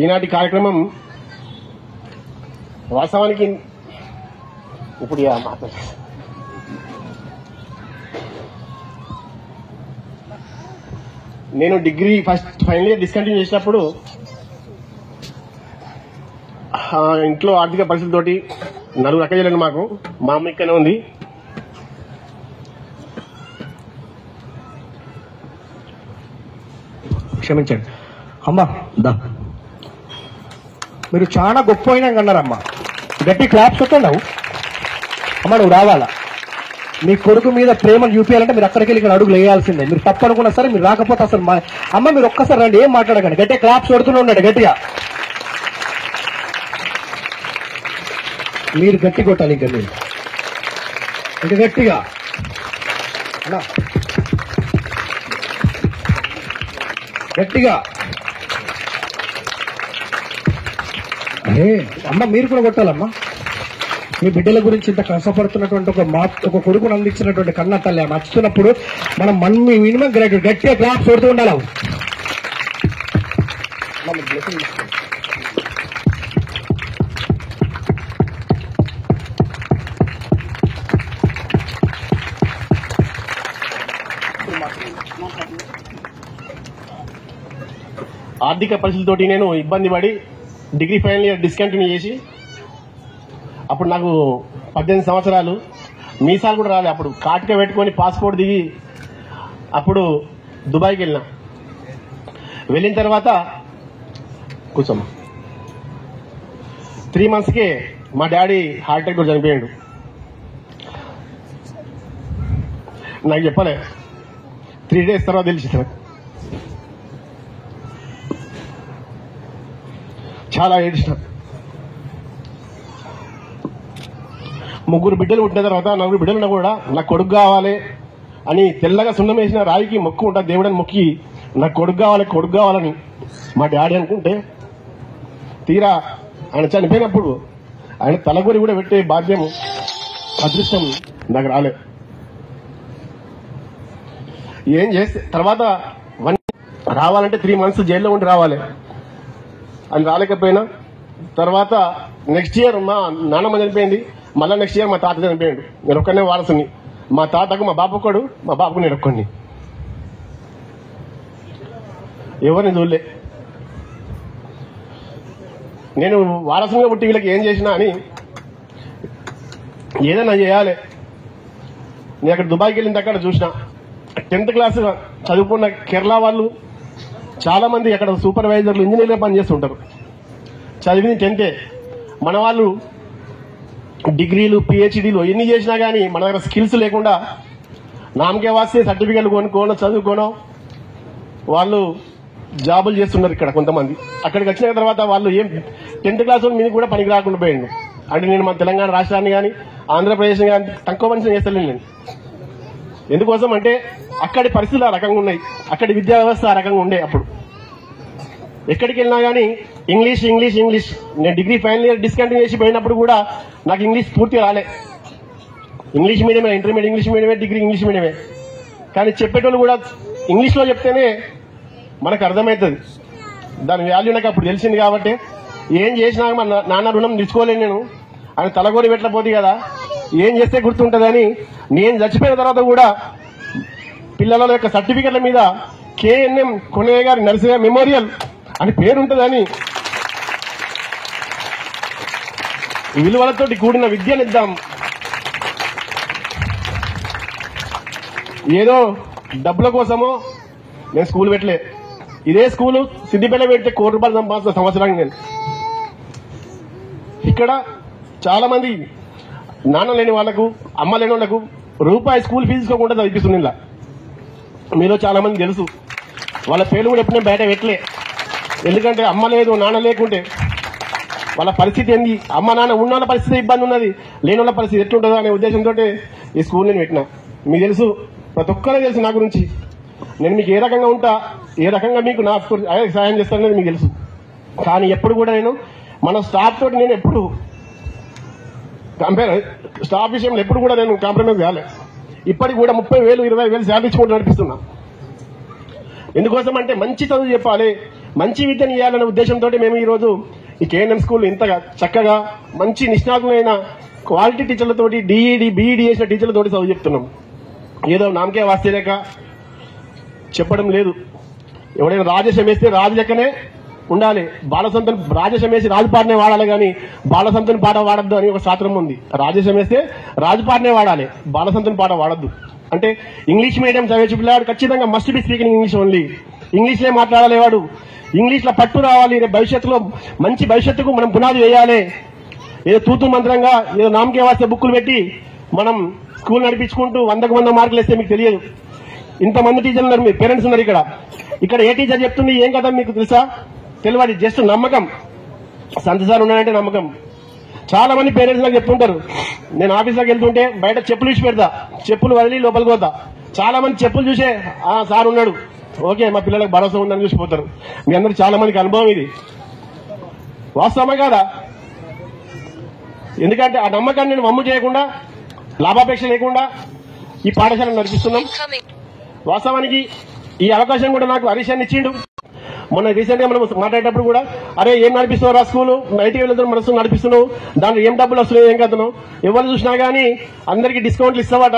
ఈనాటి కార్యక్రమం వాస్తవానికి ఇప్పుడు నేను డిగ్రీ ఫైనల్ ఇయర్ డిస్కంటిన్యూ చేసినప్పుడు ఇంట్లో ఆర్థిక పరిస్థితులతోటి 4 అక్కజల్లను మాకు మా అమ్మ ఇక్కడనే ఉంది. క్షమించండి అమ్మా, మీరు చాలా గొప్ప అయినా అన్నారమ్మా. గట్టి క్లాప్స్ కొట్టండి. అమ్మ నువ్వు రావాలా? మీ కొడుకు మీద ప్రేమను చూపించాలంటే మీరు అక్కడికి వెళ్ళి ఇక్కడ అడుగులు వేయాల్సిందే. మీరు తప్పనుకున్నా సరే, మీరు రాకపోతే అసలు అమ్మ మీరు ఒక్కసారి రండి, ఏం మాట్లాడకండి. గట్టిగా క్లాప్స్ కొడుతూనే ఉండండి. గట్టిగా మీరు గట్టి కొట్టాలి. ఇంకా మీరు ఇంకా గట్టిగా అన్నా, గట్టిగా. అమ్మ మీరు కూడా కొట్టాలమ్మా. మీ బిడ్డల గురించి ఇంత కష్టపడుతున్నటువంటి ఒక కొడుకును అందించినటువంటి కన్న తల్లి నచ్చుతున్నప్పుడు మనం మినిమం గ్రాడ్యుయేట్ గట్టిగా క్లాప్స్ కొడుతూ ఉండాలి. ఆర్థిక పరిస్థితులతోటి నేను ఇబ్బంది పడి డిగ్రీ ఫైనల్ ఇయర్ డిస్కంటిన్యూ చేసి, అప్పుడు నాకు 18 సంవత్సరాలు, మీసాలు కూడా రాలే. అప్పుడు కాటిక పెట్టుకొని పాస్పోర్ట్ దిగి అప్పుడు దుబాయ్కి వెళ్ళిన తర్వాత కూర్చోమ్మా 3 monthsకే మా డాడీ హార్ట్ అటాక్ కూడా చనిపోయాడు. నాకు చెప్పలే, 3 days తర్వాత తెలిసి చాలా ఏడ్చిన. 3 బిడ్డలు పుట్టిన తర్వాత 4 బిడ్డలున్నా కూడా నాకు కొడుకు కావాలి అని తెల్లగా సున్నం వేసిన రాయికి మొక్కు ఉంటా దేవుడని మొక్కి నాకు కొడుకు కావాలని మా డాడీ అనుకుంటే, తీరా ఆయన చనిపోయినప్పుడు ఆయన తలగొరి కూడా పెట్టే బాధ్యం అదృష్టం నాకు రాలే. ఏం చేస్తే తర్వాత రావాలంటే 3 months జైల్లో ఉండి రావాలి అని రాలేకపోయినా, తర్వాత నెక్స్ట్ ఇయర్ మా నాన్నమ్మ చనిపోయింది, మళ్ళా నెక్స్ట్ ఇయర్ మా తాత చనిపోయాడు. నేను ఒక్కనే వారసుని. మా తాతకు మా బాపు ఒక్కడు, మా బాపుకు నేను ఒక్కడిని. ఎవరిని చూడలే. నేను వారసుగా పుట్టి వీళ్ళకి ఏం చేసినా అని ఏదైనా చేయాలి. నేను అక్కడ దుబాయ్కి వెళ్ళిన అక్కడ చూసిన 10th class చదువుకున్న కేరళ వాళ్ళు చాలా మంది అక్కడ సూపర్వైజర్లు, ఇంజనీర్గా పనిచేస్తుంటారు. చదివింది 10th. మన వాళ్ళు డిగ్రీలు, PhDలు ఎన్ని చేసినా కానీ మన దగ్గర స్కిల్స్ లేకుండా నామకే వాస్తే సర్టిఫికెట్లు కొనుక్కోనో చదువుకోనో వాళ్ళు జాబులు చేస్తున్నారు ఇక్కడ కొంతమంది. అక్కడికి వచ్చిన తర్వాత వాళ్ళు ఏం 10th class మీద కూడా పనికి రాకుండా పోయిండు. అంటే నేను మన తెలంగాణ రాష్ట్రాన్ని కానీ ఆంధ్రప్రదేశ్ని కానీ తక్కువ పని చేస్తలేను నేను. ఎందుకోసం అంటే అక్కడి పరిస్థితులు ఆ రకంగా ఉన్నాయి, అక్కడి విద్యా వ్యవస్థ ఆ రకంగా ఉండే. అప్పుడు ఎక్కడికి వెళ్ళినా కానీ ఇంగ్లీష్. నేను డిగ్రీ ఫైనల్ ఇయర్ డిస్కంటిన్యూ చేసి పోయినప్పుడు కూడా నాకు ఇంగ్లీష్ పూర్తిగా రాలే. ఇంగ్లీష్ మీడియమే, ఇంటర్మీడియట్ ఇంగ్లీష్ మీడియమే, డిగ్రీ ఇంగ్లీష్ మీడియమే. కానీ చెప్పేటోళ్ళు కూడా ఇంగ్లీష్లో చెప్తేనే మనకు అర్థమవుతుంది. దాని వాల్యూ నాకు అప్పుడు తెలిసింది. కాబట్టి ఏం చేసినా మా నాన్న రుణం తీసుకోలేను నేను. ఆయన తలగోరి పెట్టలేకపోతే కదా ఏం చేస్తే గుర్తుంటుందని నేను చచ్చిపోయిన తర్వాత కూడా పిల్లల యొక్క సర్టిఫికెట్ల మీద KNM కొనయ్య గారి నరసింహ మెమోరియల్ అని పేరుంటుందని విలువలతోటి కూడిన విద్యనిద్దాం. ఏదో డబ్బుల కోసమో నేను స్కూల్ పెట్టలే. ఇదే స్కూలు సిద్దిపేట పెడితే 1 కోటి రూపాయలు సంపాదించిన సంవత్సరానికి నేను. ఇక్కడ చాలా మంది నాన్న లేని వాళ్లకు, అమ్మ లేని వాళ్లకు రూపాయి స్కూల్ ఫీజు తీసుకోకుండా చదివిస్తుంది. ఇలా మీలో చాలా మంది తెలుసు. వాళ్ళ పేర్లు కూడా ఎప్పుడైనా బయట పెట్టలే. ఎందుకంటే అమ్మ లేదు, నాన్న లేకుంటే వాళ్ళ పరిస్థితి ఏంది, అమ్మ నాన్న ఉన్న వాళ్ళ పరిస్థితి ఇబ్బంది ఉన్నది, లేని వాళ్ళ పరిస్థితి ఎట్లుంటుందో అనే ఉద్దేశంతో ఈ స్కూల్ నేను పెట్టినా. మీకు తెలుసు, ప్రతి ఒక్కరే తెలుసు నా గురించి. నేను మీకు ఏ రకంగా ఉంటా, ఏ రకంగా మీకు నా సహాయం చేస్తాననేది మీకు తెలుసు. కానీ ఎప్పుడు కూడా నేను మన స్టాఫ్ తోటి నేను ఎప్పుడు స్టాఫ్ విషయంలో ఎప్పుడు కూడా నేను కాంప్రమైజ్ కాలే. ఇప్పటికి కూడా 30,000, 20,000 శాలరీ ఇచ్చుకుంటూ నడిపిస్తున్నా. ఎందుకోసం అంటే మంచి చదువు చెప్పాలి, మంచి విద్యను ఇవ్వాలనే ఉద్దేశంతో మేము ఈరోజు ఈ కేఎన్ఎం స్కూల్ ఇంతగా చక్కగా మంచి నిష్ణాతులైన క్వాలిటీ టీచర్లతోటి డిఈడి బీఈడి చేసిన టీచర్లతోటి చదువు చెప్తున్నాం. ఏదో నామకే వాస్తే లేక చెప్పడం లేదు. ఎవడైనా రాజేశం వేస్తే రాజు లెక్కనే ఉండాలి. బాలసంతన్ రాజేశం వేసి రాజుపాటనే వాడాలి కానీ బాలసంతన్ పాట వాడద్దు అని ఒక శాస్త్రం ఉంది. రాజేశం వేస్తే రాజుపాటనే వాడాలి, బాలసంతన్ పాట వాడద్దు. అంటే ఇంగ్లీష్ మీడియం చదివే పిల్లాడు ఖచ్చితంగా must be speaking English only. ఇంగ్లీష్లే మాట్లాడాలి వాడు, ఇంగ్లీష్ లో పట్టు రావాలి. రేపు భవిష్యత్తులో మంచి భవిష్యత్తుకు మనం పునాది వేయాలి. ఏదో తూతు మంత్రంగా ఏదో నామకే వాస్తే బుక్కులు పెట్టి మనం స్కూల్ నడిపించుకుంటూ 100కు 100 మార్కులు వేస్తే మీకు తెలియదు. ఇంతమంది టీచర్లు ఉన్నారు, మీ పేరెంట్స్ ఉన్నారు ఇక్కడ ఏ టీచర్ చెప్తుంది ఏం కదా మీకు తెలుసా? తెలియదు, జస్ట్ నమ్మకం. సంత సార్ ఉన్నాడంటే నమ్మకం. చాలా మంది పేరెంట్స్ నాకు చెప్తుంటారు, నేను ఆఫీస్లోకి వెళ్తుంటే బయట చెప్పులు ఇచ్చి పెడతా, చెప్పులు వదిలి లోపలికి పోతా. చాలా మంది చెప్పులు చూసే సార్ ఉన్నాడు, ఓకే మా పిల్లలకు భరోసా ఉందని చూసిపోతారు. మీ అందరూ చాలా మందికి అనుభవం ఇది. వాస్తవమే కాదా? ఎందుకంటే ఆ నమ్మకాన్ని నేను వమ్ము చేయకుండా, లాభాపేక్ష లేకుండా ఈ పాఠశాలను నడిపిస్తున్నాం. వాస్తవానికి ఈ అవకాశం కూడా నాకు హరీష్ అని ఇచ్చిండు. మొన్న రీసెంట్ గా మనం మాట్లాడేటప్పుడు కూడా, అరే ఏం నడిపిస్తున్నావు రా స్కూల్, నైట్కి వెళ్తున్నావు మనసు నడిపిస్తున్నావు, దాంట్లో ఏం డబ్బులు వస్తున్నాయి ఏం కథను, ఎవరు చూసినా గానీ అందరికీ డిస్కౌంట్లు ఇస్తావట.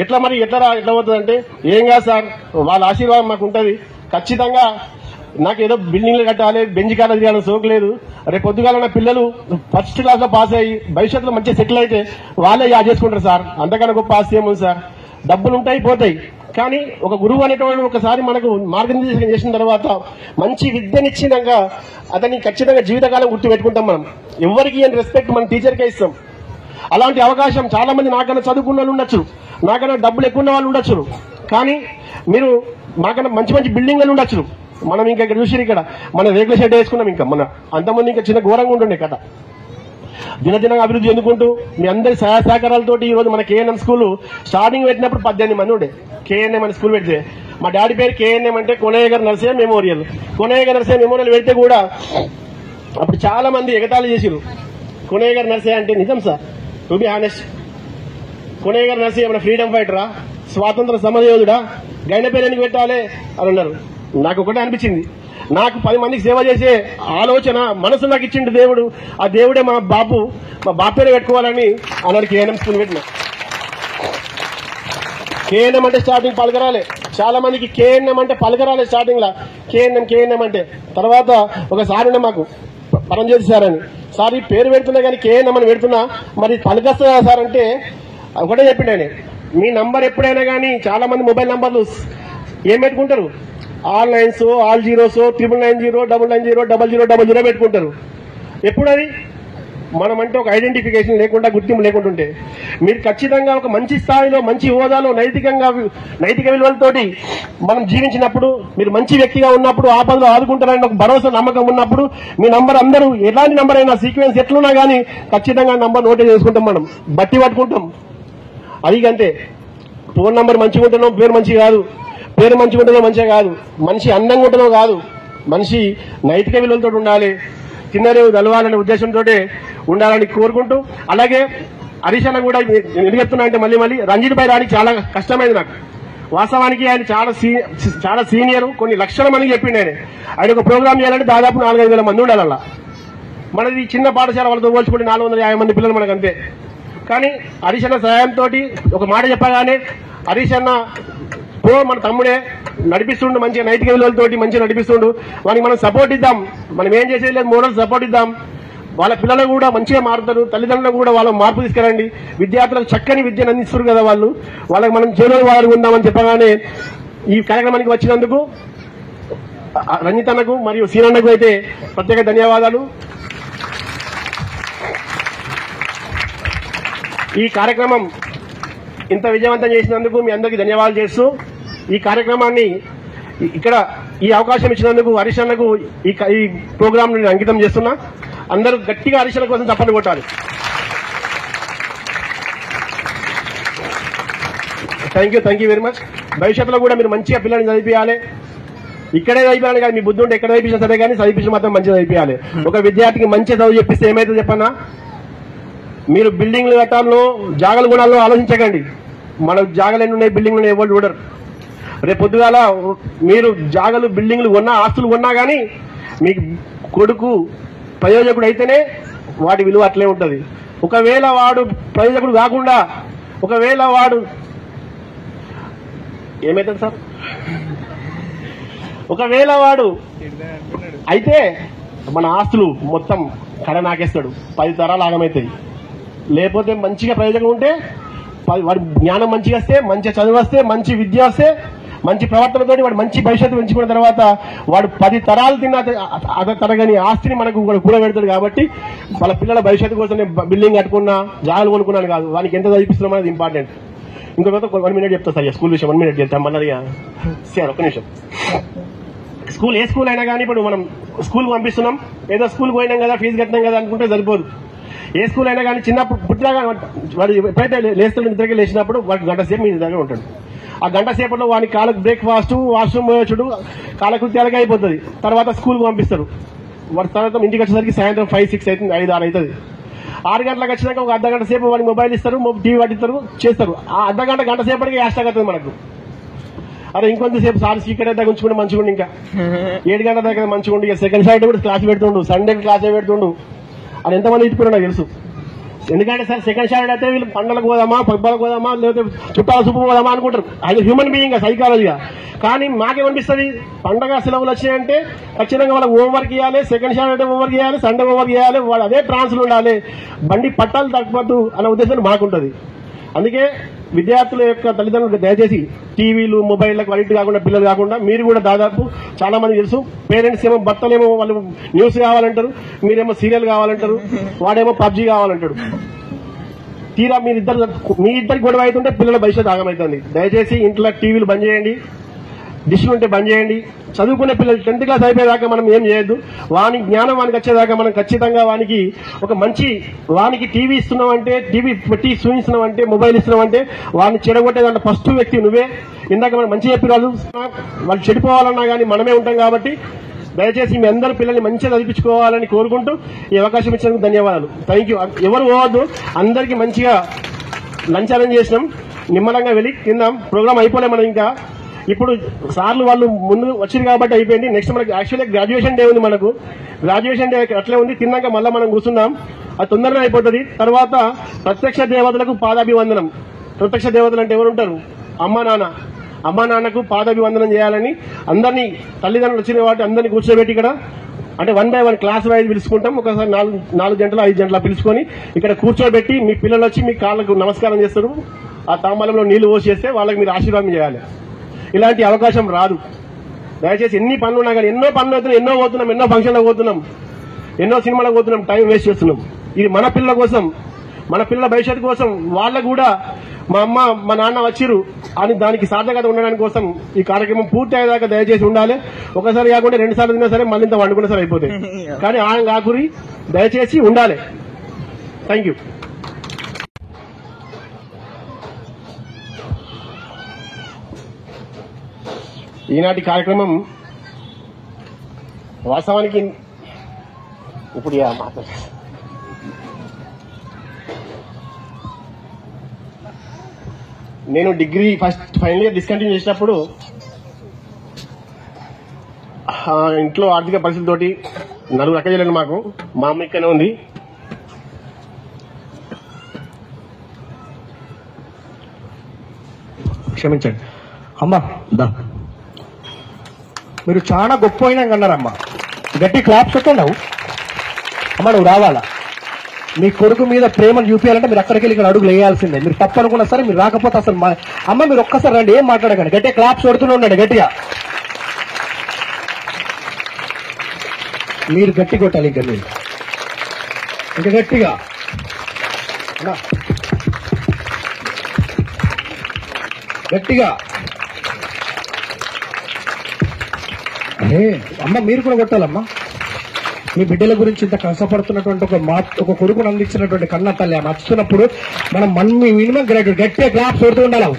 ఎట్లా మరి ఎట్లా అవుతుందంటే, ఏం కాదు సార్ వాళ్ళ ఆశీర్వాదం మాకు ఉంటది. ఖచ్చితంగా నాకు ఏదో బిల్డింగ్లు కట్టాలి, బెంచ్ కాలేజ్ చేయాలని సోకు లేదు. రేపు పొద్దుగాల నా పిల్లలు ఫస్ట్ క్లాస్ లో పాస్ అయ్యి భవిష్యత్తులో మంచిగా సెటిల్ అయితే వాళ్ళే యాడ్ చేసుకుంటారు సార్. అంతకన్నా గొప్ప ఆస్తి ఏముంది సార్? డబ్బులు ఉంటాయి పోతాయి, కానీ ఒక గురువు అనేటువంటి ఒకసారి మనకు మార్గనిర్దేశం చేసిన తర్వాత మంచి విద్యనిచ్చినాక అతన్ని ఖచ్చితంగా జీవితకాలం గుర్తు పెట్టుకుంటాం. మనం ఎవరికి అని రెస్పెక్ట్ మన టీచర్కే ఇస్తాం. అలాంటి అవకాశం చాలా మంది నాకన్నా చదువుకున్న వాళ్ళు ఉండొచ్చు, నాకన్నా డబ్బులు ఎక్కువ ఉన్న వాళ్ళు ఉండొచ్చు, కానీ మీరు మాకన్నా మంచి మంచి బిల్డింగ్లు ఉండొచ్చు. మనం ఇంకా ఇక్కడ చూసి ఇక్కడ మన రేకుల షెడ్ వేసుకున్నాం. ఇంకా మన అంతమంది ఇంకా చిన్న ఘోరంగా ఉంటుండే కథ. దినదినంగా అభివృద్ధి చెందుకుంటూ మీ అందరి సహాయ సహకారాలతోటి ఈ రోజు మన కేఎన్ఎం స్కూల్ స్టార్టింగ్ పెట్టినప్పుడు 18 మంది ఉండే. కేఎన్ఎం అని స్కూల్ పెడితే మా డాడీ పేరు కేఎన్ఎం అంటే కోనయ్య గారు నర్సయ్య మెమోరియల్. కోనయ్య గారు నర్సయ్య మెమోరియల్ పెడితే కూడా అప్పుడు చాలా మంది ఎగతాళి చేసిరు. కోనయ్య గారు నర్సయ్య అంటే నిజం sir, to be honest, Konayya గారు నర్సయ్య మన ఫ్రీడమ్ ఫైటరా, స్వాతంత్ర సమరయోధుడా, గైన పేరు ఎందుకు పెట్టాలి అని అన్నారు. నాకు ఒకటే అనిపించింది, నాకు 10 మందికి సేవ చేసే ఆలోచన మనసు నాకు ఇచ్చిండు దేవుడు. ఆ దేవుడే మా బాపు పేరు పెట్టుకోవాలని అన్నాడు. కేఎన్ఎం స్కూల్ పెట్టిన. కేఎన్ఎం అంటే స్టార్టింగ్ పలకరాలే, చాలా మందికి కేఎన్ఎం అంటే పలకరాలే స్టార్టింగ్ లా. కేఎన్ఎం అంటే తర్వాత ఒకసారి ఉండే మాకు పరంజ్యోతి సార్ అని, సార్ ఈ పేరు పెడుతున్నా కానీ కేఎన్ఎం అని పెడుతున్నా, మరి పలకొస్తుందా సార్ అంటే ఒకటే చెప్పిండు ఆయన, మీ నంబర్ ఎప్పుడైనా కానీ చాలా మంది మొబైల్ నంబర్లు ఏం పెట్టుకుంటారు, ఆల్ 9s, ఆల్ 0s, 990, 990, 0000 పెట్టుకుంటారు. ఎప్పుడు అది మనమంటే ఒక ఐడెంటిఫికేషన్ లేకుండా, గుర్తింపు లేకుండా ఉంటే మీరు ఖచ్చితంగా ఒక మంచి స్థాయిలో, మంచి హోదాలో, నైతిక విలువలతోటి మనం జీవించినప్పుడు, మీరు మంచి వ్యక్తిగా ఉన్నప్పుడు, ఆపదలో ఆదుకుంటారని ఒక భరోసా నమ్మకం ఉన్నప్పుడు మీ నంబర్ అందరూ ఎలాంటి నంబర్ అయినా సీక్వెన్స్ ఎట్లున్నా కానీ ఖచ్చితంగా నంబర్ నోట్ చేసుకుంటాం, మనం బట్టి పట్టుకుంటాం. అది అంతే. ఫోన్ నంబర్ మంచిగా ఉంటున్నాం, పేరు మంచిగా కాదు, పేరు మంచిగా ఉంటుందో మంచిగా కాదు, మనిషి అందంగా ఉంటుందో కాదు, మనిషి నైతిక విలువలతో ఉండాలి, తిన్నరేవు తెలవాలనే ఉద్దేశంతో ఉండాలని కోరుకుంటూ, అలాగే హరీష్ అన్న కూడా ఎందుకు చెప్తున్నా అంటే మళ్ళీ రంజిత్ భాయ్ రానికి చాలా కష్టమైంది నాకు. వాస్తవానికి ఆయన చాలా సీనియర్, కొన్ని లక్షల మందికి చెప్పిండు. ఆయన ఒక ప్రోగ్రామ్ చేయాలంటే దాదాపు 4-5 వేల మంది ఉండాలి అలా. మనది చిన్న పాఠశాల, వాళ్ళతో పోల్చుకుంటే 450 మంది పిల్లలు మనకు అంతే. కానీ హరీష్ అన్న సహాయంతో ఒక మాట చెప్పగానే హరీష్ అన్న మన తమ్ముడే నడిపిస్తుండు, మంచిగా నైతిక విలువలతోటి మంచిగా నడిపిస్తుండు, వానికి మనం సపోర్ట్ ఇద్దాం. మనం ఏం చేసేది లేదు, మోడల్ సపోర్ట్ ఇద్దాం. వాళ్ళ పిల్లలు కూడా మంచిగా మారుతారు, తల్లిదండ్రులు కూడా వాళ్ళ మార్పు తీసుకురండి. విద్యార్థులకు చక్కని విద్యను అందిస్తారు కదా వాళ్ళు, వాళ్ళకి మనం చేరువ వారు ఉందామని చెప్పగానే ఈ కార్యక్రమానికి వచ్చినందుకు రంజిత్ అన్నకు మరియు సీనన్నకు అయితే ప్రత్యేక ధన్యవాదాలు. ఈ కార్యక్రమం ఇంత విజయవంతం చేసినందుకు మీ అందరికీ ధన్యవాదాలు చేస్తూ, ఈ కార్యక్రమాన్ని ఇక్కడ ఈ అవకాశం ఇచ్చినందుకు హరీష్ అన్నకు ఈ ప్రోగ్రాం నేను అంకితం చేస్తున్నా. అందరూ గట్టిగా హరీష్ అన్న కోసం చప్పట్లు కొట్టాలి. Thank you very much. భవిష్యత్తులో కూడా మీరు మంచిగా పిల్లల్ని చదివించాలి. ఇక్కడే చదివించాలి కానీ మీ బుద్ధి ఉంటే ఎక్కడ చదివించినా సరే కానీ చదివించిన మాత్రం మంచిగా చదివించాలి. ఒక విద్యార్థికి మంచి చదువు చెప్పిస్తే ఏమైతే చెప్పన్నా, మీరు బిల్డింగ్లు కట్టాలో జాగలు గుణాల్లో ఆలోచించకండి. మన జాగలు ఎన్ని ఉన్నాయి, బిల్డింగ్లు ఎవరు చూడరు. రేపు పొద్దుగాల మీరు జాగలు బిల్డింగ్లు కొన్నా ఆస్తులు కొన్నా కానీ మీకు కొడుకు ప్రయోజకుడు అయితేనే వాటి విలువ అట్లే ఉంటుంది. ఒకవేళ వాడు ప్రయోజకుడు కాకుండా ఒకవేళ వాడు ఏమైతుంది సార్, ఒకవేళ వాడు అయితే మన ఆస్తులు మొత్తం కడ నాకేస్తాడు, 10 తరాలు ఆగమవుతాయి. లేకపోతే మంచిగా ప్రయోజనం ఉంటే వాడి జ్ఞానం మంచిగా వస్తే, మంచిగా చదువు వస్తే, మంచి విద్య వస్తే, మంచి ప్రవర్తనతో వాడు మంచి భవిష్యత్తు పెంచుకున్న తర్వాత వాడు 10 తరాలు తిన్న తరగని ఆస్తిని మనకు కూడబెడతాడు. కాబట్టి వాళ్ళ పిల్లల భవిష్యత్తు కోసం నేను బిల్డింగ్ కట్టుకున్నా జాగాలు కొనుక్కున్నాను కాదు, వానికి ఎంత చదివిస్తున్నాం అనేది ఇంపార్టెంట్. ఇంకొక 1 minute చెప్తా సార్, స్కూల్ విషయం 1 minute చెప్తాం మళ్ళీ సార్. ఒక్క నిమిషం. ఏ స్కూల్ అయినా కానీ ఇప్పుడు మనం స్కూల్కి పంపిస్తున్నాం, ఏదో స్కూల్కి పోయినాం కదా ఫీజు కట్టినాం కదా అనుకుంటే సరిపోదు. ఏ స్కూల్ అయినా కానీ చిన్నప్పుడు పుట్టినాగా వాడు ఎప్పుడైతే లేస్తాడు నిద్రకి లేచినప్పుడు వాడికి గంట సేపు మీ దగ్గర ఉంటాడు. ఆ గంట సేపట్లో వాడికి కాళ్ళకు బ్రేక్ఫాస్ట్, వాష్రూమ్ పోయొచ్చుడు, కాలకృత్యాలుగా అయిపోతుంది. తర్వాత స్కూల్కి పంపిస్తారు. వాడి తర్వాత ఇంటికి వచ్చేసరికి సాయంత్రం 5, 6 అవుతుంది, 5, 6 అవుతుంది. 6 గంటలకు వచ్చినాక ఒక అర్ధ గంట సేపు వాడికి మొబైల్ ఇస్తారు, టీవీ పట్టిస్తారు, చేస్తారు. ఆ గంట సేపటికి హ్యాష్టాగ్ అవుతుంది మనకు. అరే ఇంకొంతసేపు సార్ సీక్రెట్ దగ్గర ఉంచుకుంటే మంచిగా ఇంకా 7 గంటల దగ్గర మంచిగా ఉండి సెకండ్ సాటర్డే కూడా క్లాస్ పెడుతుండు, సండే క్లాస్ పెడుతుండు అని ఎంతమంది ఇట్టుకున్నా నాకు తెలుసు. ఎందుకంటే సార్ సెకండ్ సాటర్డే అయితే వీళ్ళు పండలకు పోదామా, పబ్బాలకు పోదామా, లేకపోతే చుట్టాల చూపు పోదామా అనుకుంటారు. అది హ్యూమన్ బీయింగ్ సైకాలజీగా. కానీ మాకేమనిపిస్తుంది, పండగ సెలవులు వచ్చాయంటే ఖచ్చితంగా వాళ్ళకి హోంవర్క్ చేయాలి, సెకండ్ సాటర్డే హోంవర్క్ చేయాలి, సండే హోంవర్క్ చేయాలి, వాళ్ళు అదే ట్రాన్స్లు ఉండాలి, బండి పట్టాలు తగ్గదు అనే ఉద్దేశం మాకుంటుంది. అందుకే విద్యార్థుల యొక్క తల్లిదండ్రులు దయచేసి టీవీలు, మొబైల్లకు అడిక్ట్ కాకుండా, పిల్లలు కాకుండా, మీరు కూడా దాదాపు చాలా మంది తెలుసు, పేరెంట్స్ ఏమో భర్తలేమో వాళ్ళు న్యూస్ కావాలంటారు, మీరేమో సీరియల్ కావాలంటారు, వాడేమో పబ్జీ కావాలంటాడు. తీరా మీ ఇద్దరికి గొడవ అవుతుంటే పిల్లల భవిష్యత్తు ఆగమవుతుంది. దయచేసి ఇంట్లో టీవీలు బంద్ చేయండి, డిష్లు ఉంటే బంద్ చేయండి. చదువుకునే పిల్లలు 10th క్లాస్ అయిపోయేదాకా మనం ఏం చేయొద్దు. వాని జ్ఞానం వానికి వచ్చేదాకా మనం ఖచ్చితంగా వానికి ఒక మంచి, వానికి టీవీ ఇస్తున్నామంటే, టీవీ పెట్టి చూపిస్తున్నామంటే, మొబైల్ ఇస్తున్నామంటే వాడిని చెడగొట్టేదాంట్లో ఫస్ట్ వ్యక్తి నువ్వే. ఇందాక మనం మంచి చెప్పి రాదు, వాళ్ళు చెడిపోవాలన్నా కానీ మనమే ఉంటాం. కాబట్టి దయచేసి మీ అందరూ పిల్లల్ని మంచిగా చదివించుకోవాలని కోరుకుంటూ ఈ అవకాశం ఇచ్చినందుకు ధన్యవాదాలు. Thank you. ఎవరు పోవద్దు, అందరికీ మంచిగా లంచ్ అరేంజ్ చేసినాం, నిమ్మలంగా వెళ్ళి తిందాం. ప్రోగ్రామ్ అయిపోలే మనం ఇంకా. ఇప్పుడు సార్లు వాళ్ళు ముందు వచ్చింది కాబట్టి అయిపోయింది. నెక్స్ట్ మనకి యాక్చువల్లీ గ్రాడ్యుయేషన్ డే ఉంది. మనకు గ్రాడ్యుయేషన్ డే అట్లే ఉంది, తిన్నాక మళ్ళీ మనం కూర్చున్నాం, అది తొందరగా అయిపోతుంది. తర్వాత ప్రత్యక్ష దేవతలకు పాదాభివందనం. ప్రత్యక్ష దేవతలు అంటే ఎవరు ఉంటారు? అమ్మా నాన్నకు పాదాభివందనం చేయాలని అందరినీ, తల్లిదండ్రులు వచ్చిన వాటి అందరినీ కూర్చోబెట్టి ఇక్కడ అంటే 1 by 1 క్లాస్ వైజ్ పిలుచుకుంటాం. ఒకసారి 4 గంటల 5 గంటల పిలుచుకొని ఇక్కడ కూర్చోబెట్టి మీ పిల్లలు వచ్చి మీ కాళ్ళకు నమస్కారం చేస్తారు. ఆ తాంబూలంలో నీళ్లు పోసి చేస్తే వాళ్ళకి మీరు ఆశీర్వాదం చేయాలి. ఇలాంటి అవకాశం రాదు. దయచేసి ఎన్ని పనులు ఉన్నా కానీ, ఎన్నో పనులు అవుతున్నాం, ఎన్నో పోతున్నాం, ఎన్నో ఫంక్షన్లకు పోతున్నాం, ఎన్నో సినిమాలకు పోతున్నాం, టైం వేస్ట్ చేస్తున్నాం. ఇది మన పిల్లల కోసం, మన పిల్లల భవిష్యత్తు కోసం. వాళ్ళకు కూడా మా అమ్మ మా నాన్న వచ్చిరు అని దానికి సార్థకత ఉండడానికి కోసం ఈ కార్యక్రమం పూర్తి అయ్యేదాకా దయచేసి ఉండాలి. ఒకసారి కాకుండా 2 సార్లు తిన్నా సరే, మళ్ళీ ఇంత వండుకున్న సరే అయిపోతాయి. కానీ ఆయన కాకురి దయచేసి ఉండాలి. Thank you. ఈనాటి కార్యక్రమం వాస్తవానికి ఇప్పుడు నేను డిగ్రీ ఫైనల్ ఇయర్ డిస్కంటిన్యూ చేసినప్పుడు ఇంట్లో ఆర్థిక పరిస్థితితోటి 4 అక్కజల్లు మాకు, మా అమ్మ ఇక్కడనే ఉంది. క్షమించండి అమ్మా, దా మీరు చాలా గొప్ప అయినా అన్నారమ్మా. గట్టి క్లాప్స్ కొట్టండి. అమ్మ నువ్వు రావాలా, మీ కొడుకు మీద ప్రేమను చూపించాలంటే మీరు అక్కడికి వెళ్ళి ఇక్కడ అడుగులు వేయాల్సిందే. మీరు తప్పు అనుకున్నా సరే, మీరు రాకపోతే అసలు అమ్మ మీరు ఒక్కసారి రండి, ఏం మాట్లాడకండి, గట్టిగా క్లాప్స్ కొడుతూనే ఉండండి. గట్టిగా మీరు గట్టి కొట్టాలి, ఇంకా మీరు ఇంకా గట్టిగా గట్టిగా. అమ్మ మీరు కూడా కొట్టాలమ్మా. మీ బిడ్డల గురించి ఇంత కష్టపడుతున్నటువంటి ఒక కొడుకును అందించినటువంటి కన్న తల్లి నచ్చుతున్నప్పుడు మనం మినిమం గ్రాడ్యుయేట్ గట్టిగా క్లాప్స్ కొడుతూ ఉండాలి.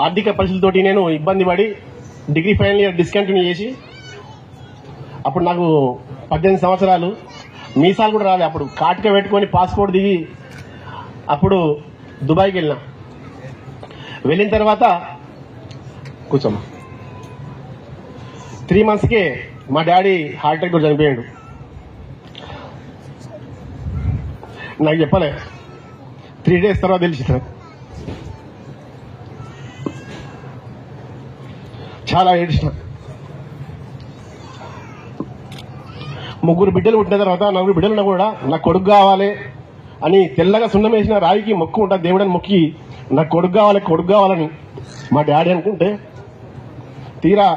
ఆర్థిక పరిస్థితులతోటి నేను ఇబ్బంది పడి డిగ్రీ ఫైనల్ ఇయర్ డిస్కంటిన్యూ చేసి అప్పుడు నాకు 18 సంవత్సరాలు, మీసాలు కూడా రాలే. అప్పుడు కాటిక పెట్టుకొని పాస్పోర్ట్ దిగి అప్పుడు దుబాయ్కి వెళ్ళినా. వెళ్ళిన తర్వాత కూర్చోమ్మా 3 monthsకే మా డాడీ హార్ట్ అటాక్ చనిపోయాడు. నాకు చెప్పలే, 3 days తర్వాత తెలిసింది. చాలా ఏడ్చిన. 3 బిడ్డలు పుట్టిన తర్వాత 4 బిడ్డలున్నా కూడా నాకు కొడుకు కావాలి అని తెల్లగా సున్నం వేసిన రాయికి మొక్కు ఉంటా, దేవుడని మొక్కి నాకు కొడుకు కావాలని మా డాడీ అనుకుంటే తీరా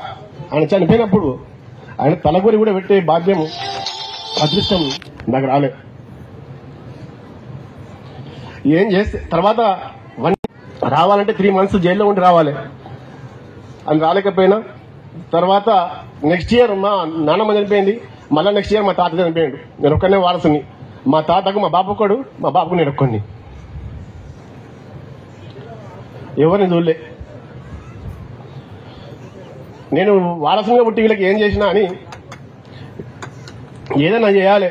ఆయన చనిపోయినప్పుడు ఆయన తలగొరి కూడా పెట్టే భాగ్యం అదృష్టం నాకు రాలే. ఏం చేస్తే తర్వాత రావాలంటే 3 months జైల్లో ఉండి రావాలి అని రాలేకపోయినా. తర్వాత నెక్స్ట్ ఇయర్ మా నాన్నమ్మ చనిపోయింది, మళ్ళీ నెక్స్ట్ ఇయర్ మా తాత చనిపోయాడు. నేను ఒక్కనే వారసుని. మా తాతకు మా బాబు ఒక్కడు, మా బాబుకు నేను ఒక్కడిని. ఎవరిని చూడలే. నేను వారసుగా పుట్టి వీళ్ళకి ఏం చేసినా అని ఏదైనా చేయాలి.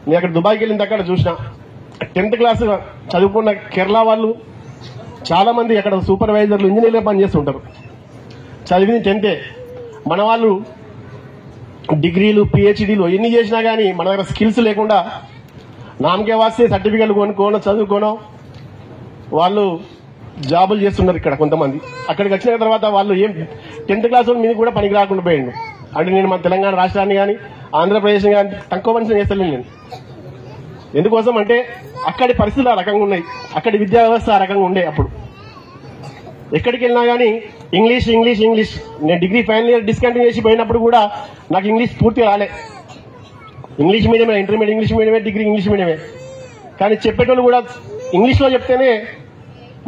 నేను అక్కడ దుబాయ్కి వెళ్ళిన అక్కడ చూసిన 10th class చదువుకున్న కేరళ వాళ్ళు చాలా మంది అక్కడ సూపర్వైజర్లు, ఇంజనీర్లు పనిచేస్తుంటారు. చదివింది 10th. మన వాళ్ళు డిగ్రీలు, PhDలు ఎన్ని చేసినా కానీ మన దగ్గర స్కిల్స్ లేకుండా నామకే వాస్తే సర్టిఫికెట్లు కొనుక్కోనో చదువుకోనో వాళ్ళు జాబులు చేస్తున్నారు. ఇక్కడ కొంతమంది అక్కడికి వచ్చిన తర్వాత వాళ్ళు ఏం 10th class మీద కూడా పనికి రాకుండా పోయిండు. అంటే నేను మన తెలంగాణ రాష్ట్రాన్ని కానీ ఆంధ్రప్రదేశ్ కానీ తక్కువ మనిషిని చేస్తలేను నేను. ఎందుకోసం అంటే అక్కడి పరిస్థితులు ఆ రకంగా ఉన్నాయి, అక్కడి విద్యా వ్యవస్థ ఆ రకంగా ఉండే. అప్పుడు ఎక్కడికి వెళ్ళినా కానీ ఇంగ్లీష్. నేను డిగ్రీ ఫైనల్ ఇయర్ డిస్కంటిన్యూ చేసి పోయినప్పుడు కూడా నాకు ఇంగ్లీష్ పూర్తి రాలే. ఇంగ్లీష్ మీడియమే, ఇంటర్మీడియట్ ఇంగ్లీష్ మీడియమే, డిగ్రీ ఇంగ్లీష్ మీడియమే. కానీ చెప్పేటోళ్ళు కూడా ఇంగ్లీష్లో చెప్తేనే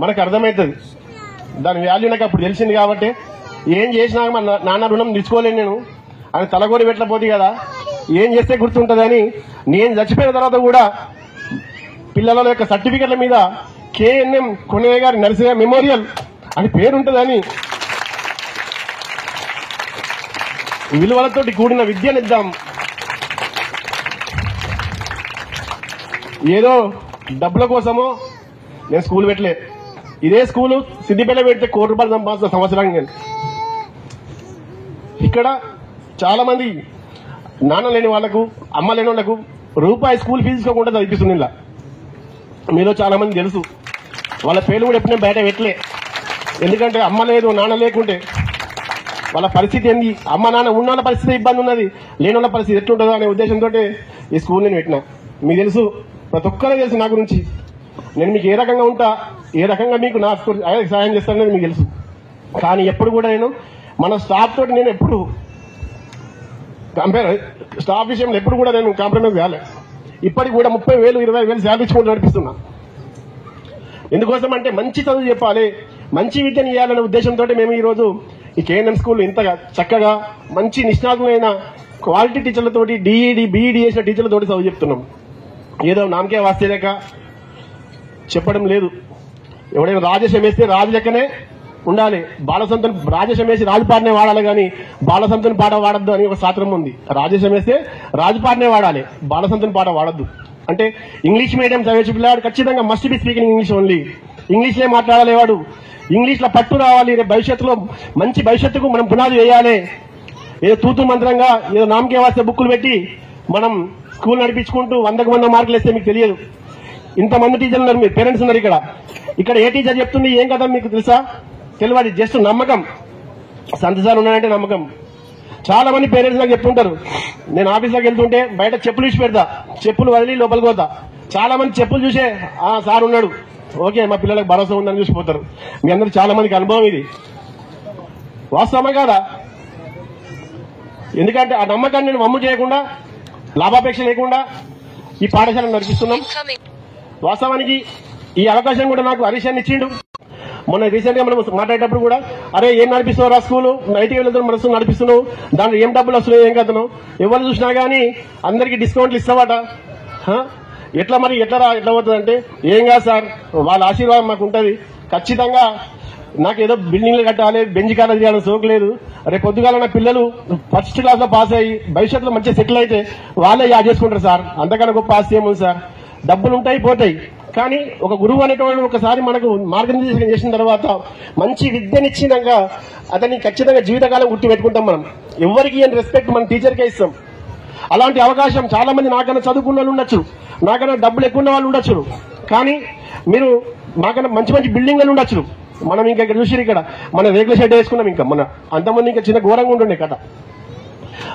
మనకు అర్థమవుతుంది. దాని వాల్యూ నాకు అప్పుడు తెలిసింది. కాబట్టి ఏం చేసినా మా నాన్న రుణం తీసుకోలేను నేను. ఆయన తలగోరి పెట్టలేకపోతే కదా ఏం చేస్తే గుర్తుంటుందని నేను చచ్చిపోయిన తర్వాత కూడా పిల్లల యొక్క సర్టిఫికెట్ల మీద KNM కొనయ్య గారి నరసింహ మెమోరియల్ అని పేరుంటుందని విలువలతోటి కూడిన విద్యనిద్దాం. ఏదో డబ్బుల కోసమో నేను స్కూల్ పెట్టలే. ఇదే స్కూలు సిద్దిపేట పెడితే ₹1 కోటి సంపాదిస్తున్న సంవత్సరానికి నేను. ఇక్కడ చాలా మంది నాన్న లేని వాళ్లకు, అమ్మ లేని వాళ్లకు రూపాయి స్కూల్ ఫీజు తీసుకోకుండా చదివిస్తుంది. ఇలా మీలో చాలా మంది తెలుసు. వాళ్ళ పేర్లు కూడా ఎప్పుడు బయట పెట్టలే. ఎందుకంటే అమ్మ లేదు, నాన్న లేకుంటే వాళ్ళ పరిస్థితి ఏంది, అమ్మ నాన్న ఉన్న పరిస్థితి ఇబ్బంది ఉన్నది, లేని వాళ్ళ పరిస్థితి ఎట్లుంటుందో అనే ఉద్దేశంతో ఈ స్కూల్ నేను పెట్టినా. మీకు తెలుసు, ప్రతి ఒక్కరూ తెలుసు నా గురించి. నేను మీకు ఏ రకంగా ఉంటా, ఏ రకంగా మీకు నా సహాయం చేస్తానని మీకు తెలుసు. కానీ ఎప్పుడు కూడా నేను మన స్టాఫ్ తోటి నేను ఎప్పుడు స్టాఫ్ విషయంలో ఎప్పుడు కూడా నేను కాంప్రమైజ్ కాలే. ఇప్పటికి కూడా 30,000, 20,000 శాలరీ ఇచ్చుకుంటూ నడిపిస్తున్నా. ఎందుకోసం అంటే మంచి చదువు చెప్పాలి, మంచి విద్యను ఇవ్వాలనే ఉద్దేశంతో మేము ఈరోజు ఈ KNM స్కూల్ ఇంతగా చక్కగా మంచి నిష్ణాతులైన క్వాలిటీ టీచర్లతోటి, DED, BED చేసిన టీచర్లతోటి చదువు చెప్తున్నాం. ఏదో నామకే వాస్తే లేక చెప్పడం లేదు. ఎవడైనా రాజేశం వేస్తే రాజు లెక్కనే ఉండాలి. బాలసంతన్ రాజేశం వేసి రాజుపాటనే వాడాలి, కానీ బాలసంతన్ పాట వాడద్దు అని ఒక శాస్త్రం ఉంది. రాజేశం వేస్తే రాజుపాటనే వాడాలి, బాలసంతన్ పాట వాడద్దు. అంటే ఇంగ్లీష్ మీడియం చదివే పిల్లాడు ఖచ్చితంగా must be speaking English only. ఇంగ్లీష్లే మాట్లాడాలి వాడు. ఇంగ్లీష్లో పట్టు రావాలి. రేపు భవిష్యత్తులో మంచి భవిష్యత్తుకు మనం పునాది వేయాలి. ఏదో తూతు మంత్రంగా ఏదో నామకే వాస్తే బుక్కులు పెట్టి మనం స్కూల్ నడిపించుకుంటూ 100కు 100 మార్కులు వేస్తే మీకు తెలియదు. ఇంతమంది టీచర్లు ఉన్నారు, మీరు పేరెంట్స్ ఉన్నారు ఇక్కడ ఏ టీచర్ చెప్తుంది ఏం కదా మీకు తెలుసా? తెలియదు. జస్ట్ నమ్మకం. సంతసాలు ఉన్నాయంటే నమ్మకం. చాలా మంది పేరెంట్స్ నాకు చెప్తుంటారు, నేను ఆఫీస్లోకి వెళ్తుంటే బయట చెప్పులు ఇచ్చి పెడతా, చెప్పులు వదిలి లోపలికి పోతా. చాలా మంది చెప్పులు చూసే సార్ ఉన్నాడు, ఓకే మా పిల్లలకు భరోసా ఉందని చూసిపోతారు. మీ అందరూ చాలా మందికి అనుభవం ఇది. వాస్తవమే కాదా? ఎందుకంటే ఆ నమ్మకాన్ని నేను వమ్ము చేయకుండా, లాభాపేక్ష లేకుండా ఈ పాఠశాలను నడిపిస్తున్నాం. వాస్తవానికి ఈ అవకాశం కూడా నాకు హరీష్ అన్న ఇచ్చిండు. మొన్న రీసెంట్ గా మనం మాట్లాడేటప్పుడు కూడా, అరే ఏం నడిపిస్తున్నావు రా స్కూలు, నైట్కి వెళ్తాం మన స్కూల్ నడిపిస్తున్నావు, దాంట్లో ఏం డబ్బులు వస్తున్నాయి ఏం కథను, ఎవరు చూసినా గానీ అందరికి డిస్కౌంట్లు ఇస్తావట. ఎట్లా మరి ఎట్లా పోతుంది అంటే, ఏం కాదు సార్, వాళ్ళ ఆశీర్వాదం మాకు ఉంటుంది. ఖచ్చితంగా నాకు ఏదో బిల్డింగ్లు కట్టాలి, బెంచ్ కాలేజ్ చేయాలని సోకలేదు. రేపు పొద్దుగాల నా పిల్లలు ఫస్ట్ క్లాస్ లో పాస్ అయ్యి భవిష్యత్తులో మంచిగా సెటిల్ అయితే వాళ్ళే యాడ్ చేసుకుంటారు సార్. అంతకన్నా గొప్ప ఆస్తి ఏముంది సార్? డబ్బులు ఉంటాయి పోతాయి, కానీ ఒక గురువు అనేటువంటి ఒకసారి మనకు మార్గనిర్దేశం చేసిన తర్వాత మంచి విద్యనిచ్చినాక అతన్ని ఖచ్చితంగా జీవితకాలం గుర్తు పెట్టుకుంటాం. మనం ఎవరికి అని రెస్పెక్ట్ మన టీచర్కే ఇస్తాం. అలాంటి అవకాశం చాలా మంది నాకన్నా చదువుకున్న వాళ్ళు ఉండొచ్చు, నాకన్నా డబ్బులు ఎక్కువ ఉన్న వాళ్ళు ఉండొచ్చు, కానీ మీరు మాకన్నా మంచి మంచి బిల్డింగ్లు ఉండొచ్చు. మనం ఇంకా ఇక్కడ చూసి ఇక్కడ మన రేకుల షెడ్ వేసుకున్నాం. ఇంకా మన అంతమంది ఇంకా చిన్న ఘోరంగా ఉంటుండే కథ.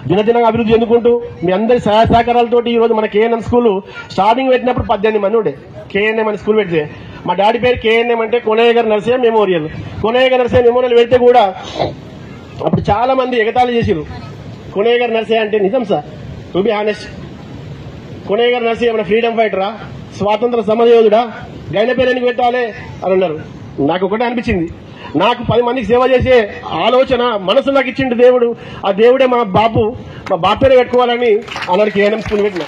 దినదినంగా అభివృద్ధి చెందుకుంటూ మీ అందరి సహాయ సహకారాలతోటి ఈ రోజు మన కేఎన్ఎం స్కూల్ స్టార్టింగ్ పెట్టినప్పుడు 18 మంది ఉండే. కేఎన్ఎం అని స్కూల్ పెడితే మా డాడీ పేరు కేఎన్ఎం అంటే కోనయ్య గారు నరసయ్య మెమోరియల్. కోనయ్య గారు నరసయ్య మెమోరియల్ పెడితే కూడా అప్పుడు చాలా మంది ఎగతాళి చేసిరు. కోనయ్య గారు నరసయ్య అంటే నిజం sir, to be honest. Konayya గారు నరసయ్య మన ఫ్రీడమ్ ఫైటరా, స్వాతంత్ర సమరయోధుడా, గైన పేరు ఎందుకు పెట్టాలి అని అన్నారు. నాకు ఒకటే అనిపించింది, నాకు 10 మందికి సేవ చేసే ఆలోచన మనసు నాకు ఇచ్చిండు దేవుడు. ఆ దేవుడే మా బాపేనే పెట్టుకోవాలని అన్నాడు. కేఎన్ఎం స్కూల్ పెట్టిన.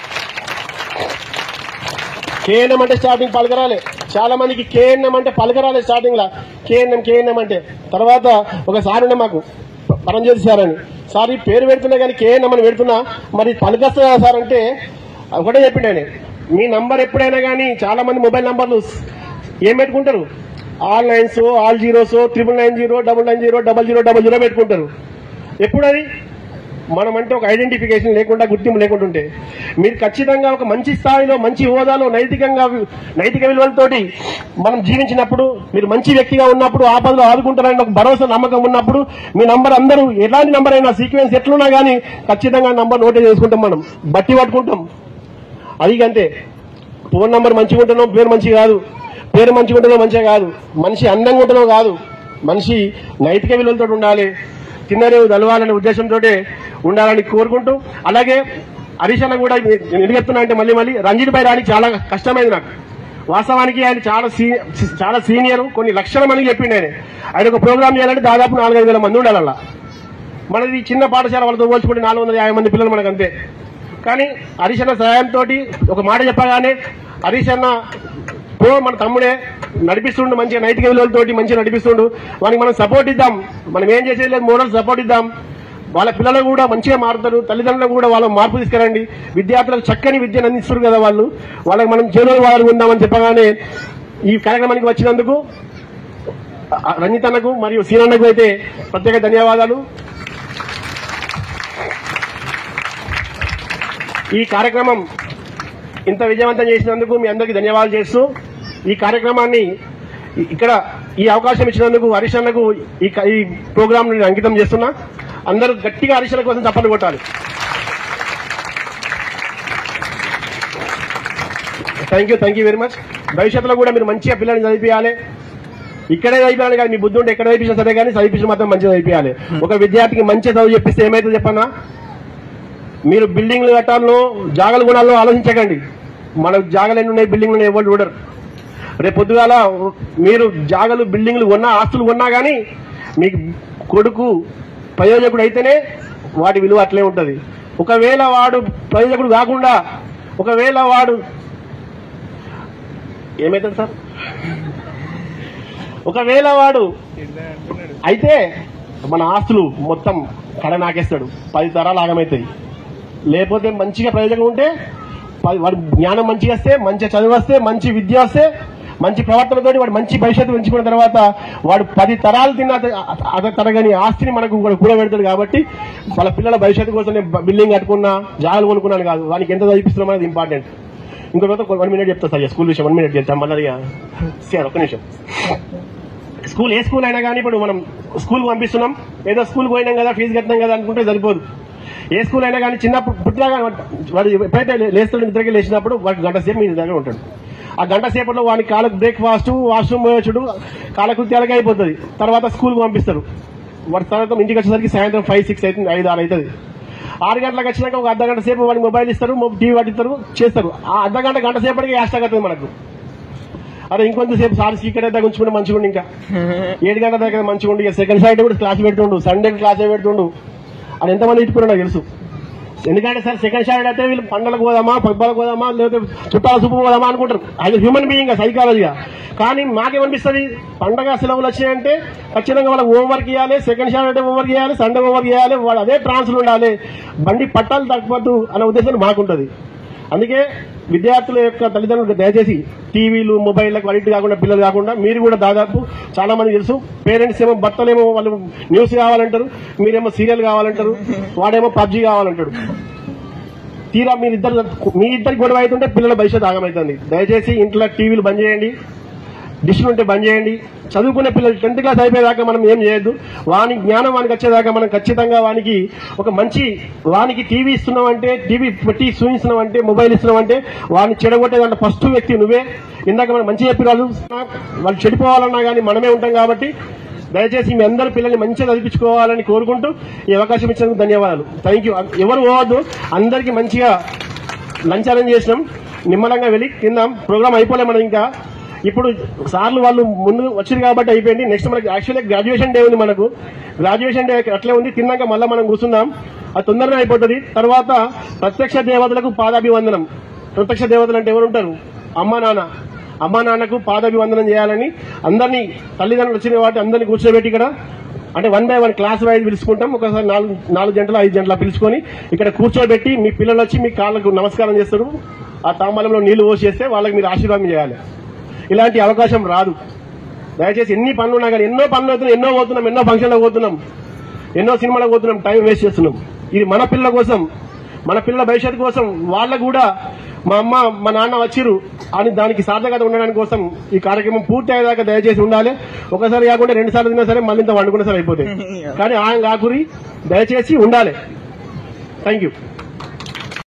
కేఎన్ఎం అంటే స్టార్టింగ్ పలకరాలే, చాలా మందికి కేఎన్ఎం అంటే పలకరాలే స్టార్టింగ్ లా. కేఎన్ఎం అంటే తర్వాత ఒక సార్ ఉండే మాకు పరంజ్యోతి సార్ అని. సార్ ఈ పేరు పెడుతున్నా కానీ కేఎన్ఎం అని పెడుతున్నా, మరి పలకస్తా సార్ అంటే ఒకటే చెప్పిండు ఆయన, మీ నంబర్ ఎప్పుడైనా కానీ చాలా మంది మొబైల్ నంబర్లు ఏం పెట్టుకుంటారు, ఆల్ 9s, ఆల్ 0s, 999, 990, 0000 పెట్టుకుంటారు. ఎప్పుడు అది మనమంటే ఒక ఐడెంటిఫికేషన్ లేకుండా, గుర్తింపు లేకుండా ఉంటే మీరు ఖచ్చితంగా ఒక మంచి స్థాయిలో, మంచి హోదాలో, నైతిక విలువలతోటి మనం జీవించినప్పుడు, మీరు మంచి వ్యక్తిగా ఉన్నప్పుడు, ఆపదలో ఆదుకుంటారని ఒక భరోసా, నమ్మకం ఉన్నప్పుడు మీ నంబర్ అందరూ ఎలాంటి నంబర్ అయినా సీక్వెన్స్ ఎట్లున్నా కానీ ఖచ్చితంగా నంబర్ నోటే చేసుకుంటాం, మనం బట్టి పట్టుకుంటాం. అది అంతే. ఫోన్ నంబర్ మంచిగా ఉంటున్నాం, పేరు మంచి కాదు, పేరు మంచిగా ఉంటుందో మంచిగా కాదు, మనిషి అందంగా ఉంటుందో కాదు, మనిషి నైతిక విలువలతో ఉండాలి, తిన్నరేవు దలవాలనే ఉద్దేశంతో ఉండాలని కోరుకుంటూ, అలాగే హరీష్ అన్న కూడా ఎందుకు చెప్తున్నా అంటే మళ్ళీ రంజిత్ భాయ్ రానికి చాలా కష్టమైంది నాకు. వాస్తవానికి ఆయన చాలా సీనియర్, కొన్ని లక్షల మందికి చెప్పిండు ఆయన ఒక ప్రోగ్రామ్ చేయాలంటే దాదాపు 4-5 వేల మంది ఉండాలి. అలా మనది చిన్న పాఠశాల, వాళ్ళతో పోల్చుకుంటే 450 మంది పిల్లలు మనకు అంతే. కానీ హరీష్ అన్న సహాయంతో ఒక మాట చెప్పగానే హరీష్ అన్న మన తమ్ముడే నడిపిస్తుండు, మంచిగా నైతిక విలువలతోటి మంచిగా నడిపిస్తుండు. వానికి మనం సపోర్ట్ ఇద్దాం, మనం ఏం చేసేది లేదు, మోరల్ సపోర్ట్ ఇద్దాం. వాళ్ళ పిల్లలు కూడా మంచిగా మారుతారు, తల్లిదండ్రులు కూడా వాళ్ళ మార్పు తీసుకురండి. విద్యార్థులకు చక్కని విద్యను అందిస్తారు కదా వాళ్ళకి మనం చేదోడు వాళ్ళు ఉందామని చెప్పగానే ఈ కార్యక్రమానికి వచ్చినందుకు రంజిత్ అన్నకు మరియు సీనన్నకు అయితే ప్రత్యేక ధన్యవాదాలు. ఈ కార్యక్రమం ఇంత విజయవంతం చేసినందుకు మీ అందరికీ ధన్యవాదాలు చేస్తూ, ఈ కార్యక్రమాన్ని ఇక్కడ ఈ అవకాశం ఇచ్చినందుకు హరీష్ అన్నకు ఈ ప్రోగ్రామ్ నేను అంకితం చేస్తున్నా. అందరూ గట్టిగా హరీష్ అన్న కోసం చప్పట్లు కొట్టాలి. Thank you very much. భవిష్యత్తులో కూడా మీరు మంచిగా పిల్లల్ని చదివించాలి. ఇక్కడే చదివించాలి కానీ మీ బుద్ధి ఉంటే ఎక్కడ చదివించినా సరే కానీ చదివించిన మాత్రం మంచిగా చదివించాలి. ఒక విద్యార్థికి మంచిగా చదువు చెప్పిస్తే ఏమైతే చెప్పన్నా, మీరు బిల్డింగ్లు కట్టాలో జాగలు కొనాలో ఆలోచించకండి. మన జాగలు ఎన్ని ఉన్నాయి, బిల్డింగ్లు ఎవరు చూడరు. రేపు పొద్దుగాల మీరు జాగలు, బిల్డింగ్లు కొన్నా, ఆస్తులు కొన్నా కానీ మీకు కొడుకు ప్రయోజకుడు అయితేనే వాటి విలువ అట్లే ఉంటుంది. ఒకవేళ వాడు ప్రయోజకుడు కాకుండా, ఒకవేళ వాడు ఏమవుతుంది సార్, ఒకవేళ వాడు అయితే మన ఆస్తులు మొత్తం కడ నాకేస్తాడు, 10 తరాలు ఆగమవుతాయి. లేకపోతే మంచిగా ప్రయోజనం ఉంటే, వాడి జ్ఞానం మంచిగా వస్తే, మంచి చదువు వస్తే, మంచి విద్య వస్తే, మంచి ప్రవర్తనతో వాడు మంచి భవిష్యత్తు పెంచుకున్న తర్వాత వాడు 10 తరాలు తిన్న తరగని ఆస్తిని మనకు కూడబెడతాడు. కాబట్టి వాళ్ళ పిల్లల భవిష్యత్తు కోసం బిల్డింగ్ కట్టుకున్నా, జాగాలు కొనుక్కున్నాను కాదు, వానికి ఎంత చదివిస్తున్నాం అనేది ఇంపార్టెంట్. ఇంకొక 1 minute చెప్తా సార్, స్కూల్ విషయం 1 minute చెప్తాం. మళ్ళీ సార్ ఒక్క నిమిషం. స్కూల్ ఏ స్కూల్ అయినా కానీ ఇప్పుడు మనం స్కూల్ పంపిస్తున్నాం, ఏదో స్కూల్ పోయినాం కదా, ఫీజు కట్టినాం కదా అనుకుంటే సరిపోదు. ఏ స్కూల్ అయినా కానీ చిన్నప్పుడు పుట్టినాగా వాడు ఎప్పుడైతే లేస్తాడు, నిద్రకి లేచినప్పుడు వాడికి 1 గంట సేపు మీ దగ్గర ఉంటాడు. ఆ 1 గంట సేపట్లో వానికి కాళ్ళకు బ్రేక్ఫాస్ట్, వాష్రూమ్ పోయొచ్చుడు, కాలకృత్యాలకి అయిపోతుంది. తర్వాత స్కూల్కి పంపిస్తారు. వాడి తర్వాత ఇంటికి వచ్చేసరికి సాయంత్రం 5-6 అవుతుంది, 5-6 అవుతుంది. 6 గంటలకు వచ్చినాక ఒక అర్ధగంట సేపు వాడికి మొబైల్ ఇస్తారు, టీవీ పట్టిస్తారు, చేస్తారు. ఆ గంట సేపటికి హ్యాష్టాగ్ అవుతుంది మనకు. అరే ఇంకొంతసేపు సార్ సీక్రెట్ అయితే ఉంచుకుంటే మంచిగా ఉండి, ఇంకా 7 గంటల దగ్గర మంచిగా ఉండి, సెకండ్ సాటర్డే కూడా క్లాస్ పెడుతుండు, సండే క్లాసే పెడుతుండు అని ఎంతమంది ఇట్టుకున్నా నాకు తెలుసు. ఎందుకంటే సార్ సెకండ్ స్టాండర్డ్ అయితే వీళ్ళు పండుగలకు పోదామా పబ్బాలకు పోదామా లేకపోతే చుట్టాల చూపు పోదామా అనుకుంటారు. అది హ్యూమన్ బీయింగ్ సైకాలజీగా. కానీ మాకేమనిపిస్తుంది, పండగ సెలవులు వచ్చాయంటే ఖచ్చితంగా వాళ్ళకి హోంవర్క్ ఇవ్వాలి, సెకండ్ స్టాండర్డ్ హోంవర్క్ ఇవ్వాలి, సండే హోంవర్క్ ఇవ్వాలి, వాళ్ళు అదే ట్రాన్స్లు ఉండాలి, బండి పట్టాలు తగ్గవద్దు అనే ఉద్దేశం మాకుంటుంది. అందుకే విద్యార్థుల యొక్క తల్లిదండ్రులు దయచేసి టీవీలు మొబైల్లకు అడిక్ట్ కాకుండా పిల్లలు కాకుండా మీరు కూడా దాదాపు చాలా మంది తెలుసు, పేరెంట్స్ ఏమో భర్తలేమో వాళ్ళు న్యూస్ కావాలంటారు, మీరేమో సీరియల్ కావాలంటారు, వాడేమో పబ్జీ కావాలంటాడు. తీరా మీ ఇద్దరికి గొడవ అవుతుంటే పిల్లల భవిష్యత్తు ఆగమవుతుంది. దయచేసి ఇంట్లో టీవీలు బంద్ చేయండి, డిష్లు ఉంటే బంద్ చేయండి. చదువుకునే పిల్లలు 10th క్లాస్ అయిపోయేదాకా మనం ఏం చేయొద్దు. వాని జ్ఞానం వానికి వచ్చేదాకా మనం ఖచ్చితంగా వానికి ఒక మంచి వానికి టీవీ ఇస్తున్నామంటే, టీవీ పెట్టి చూపిస్తున్నామంటే, మొబైల్ ఇస్తున్నామంటే వాడిని చెడగొట్టేదంటే ఫస్ట్ వ్యక్తి నువ్వే. ఇందాక మనం మంచి చెప్పి రాదు, వాళ్ళు చెడిపోవాలన్నా కానీ మనమే ఉంటాం. కాబట్టి దయచేసి మీ అందరూ పిల్లల్ని మంచిగా చదివించుకోవాలని కోరుకుంటూ ఈ అవకాశం ఇచ్చినందుకు ధన్యవాదాలు. Thank you. ఎవరు పోవద్దు, అందరికీ మంచిగా లంచ్ అరేంజ్ చేసినాం, నిమ్మలంగా వెళ్ళి తిందాం. ప్రోగ్రామ్ అయిపోలే మనం ఇంకా. ఇప్పుడు సార్లు వాళ్ళు ముందు వచ్చారు కాబట్టి అయిపోయింది. నెక్స్ట్ మనకి యాక్చువల్లీ గ్రాడ్యుయేషన్ డే ఉంది. మనకు గ్రాడ్యుయేషన్ డే అట్లే ఉంది. తిన్నాక మళ్ళీ మనం కూర్చుందాం, అది తొందరగా అయిపోతుంది. తర్వాత ప్రత్యక్ష దేవతలకు పాదాభివందనం. ప్రత్యక్ష దేవతలు అంటే ఎవరు ఉంటారు? అమ్మా నాన్నకు పాదాభివందనం చేయాలని అందరినీ తల్లిదండ్రులు వచ్చిన వాటి అందరినీ కూర్చోబెట్టి ఇక్కడ అంటే 1 by 1 క్లాస్ వైజ్ పిలుచుకుంటాం. ఒకసారి 4 గంటలు 5 గంటల పిలుచుకొని ఇక్కడ కూర్చోబెట్టి మీ పిల్లలు వచ్చి మీ కాళ్ళకు నమస్కారం చేస్తారు. ఆ తాంబూలంలో నీళ్లు పోసి చేస్తే వాళ్ళకి మీరు ఆశీర్వాదం చేయాలి. ఇలాంటి అవకాశం రాదు. దయచేసి ఎన్ని పనులు ఉన్నా కానీ, ఎన్నో పనులు అవుతున్నాం, ఎన్నో పోతున్నాం, ఎన్నో ఫంక్షన్లకు పోతున్నాం, ఎన్నో సినిమాలకు పోతున్నాం, టైం వేస్ట్ చేస్తున్నాం. ఇది మన పిల్లల కోసం, మన పిల్లల భవిష్యత్తు కోసం. వాళ్ళకు కూడా మా అమ్మ మా నాన్న వచ్చిరు అని దానికి సార్థకత ఉండడానికి కోసం ఈ కార్యక్రమం పూర్తి అయ్యేదాకా దయచేసి ఉండాలి. ఒకసారి కాకుండా 2 సార్లు తిన్నా సరే మళ్ళీ ఇంత వండుకున్న సరే అయిపోతాయి. కానీ ఆయన కాకురి దయచేసి ఉండాలి. Thank you.